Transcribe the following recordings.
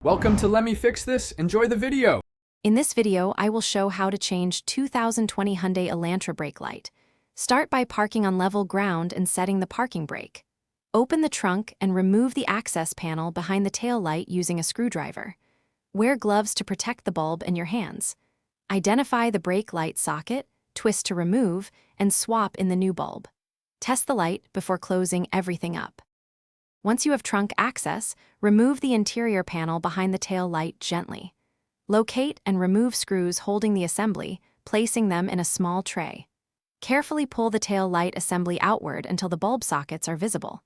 Welcome to Let Me Fix This. Enjoy the video. In this video, I will show how to change 2020 Hyundai Elantra brake light. Start by parking on level ground and setting the parking brake. Open the trunk and remove the access panel behind the tail light using a screwdriver. Wear gloves to protect the bulb and your hands. Identify the brake light socket, twist to remove, and swap in the new bulb. Test the light before closing everything up. Once you have trunk access, remove the interior panel behind the tail light gently. Locate and remove screws holding the assembly, placing them in a small tray. Carefully pull the tail light assembly outward until the bulb sockets are visible.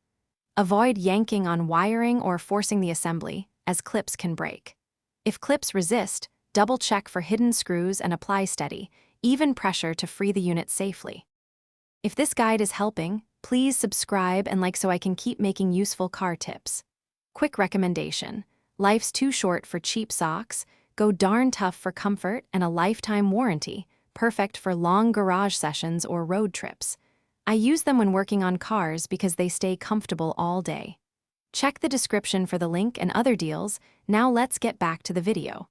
Avoid yanking on wiring or forcing the assembly, as clips can break. If clips resist, double-check for hidden screws and apply steady, even pressure to free the unit safely. If this guide is helping, please subscribe and like so I can keep making useful car tips. Quick recommendation: life's too short for cheap socks. Go darn tough for comfort and a lifetime warranty, perfect for long garage sessions or road trips. I use them when working on cars because they stay comfortable all day. Check the description for the link and other deals. Now let's get back to the video.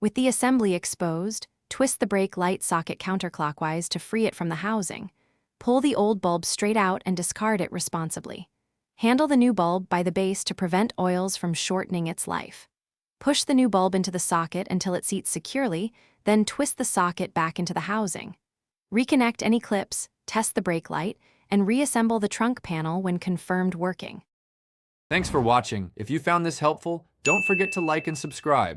With the assembly exposed, twist the brake light socket counterclockwise to free it from the housing. Pull the old bulb straight out and discard it responsibly. Handle the new bulb by the base to prevent oils from shortening its life. Push the new bulb into the socket until it seats securely, then twist the socket back into the housing. Reconnect any clips, test the brake light, and reassemble the trunk panel when confirmed working. Thanks for watching. If you found this helpful, don't forget to like and subscribe.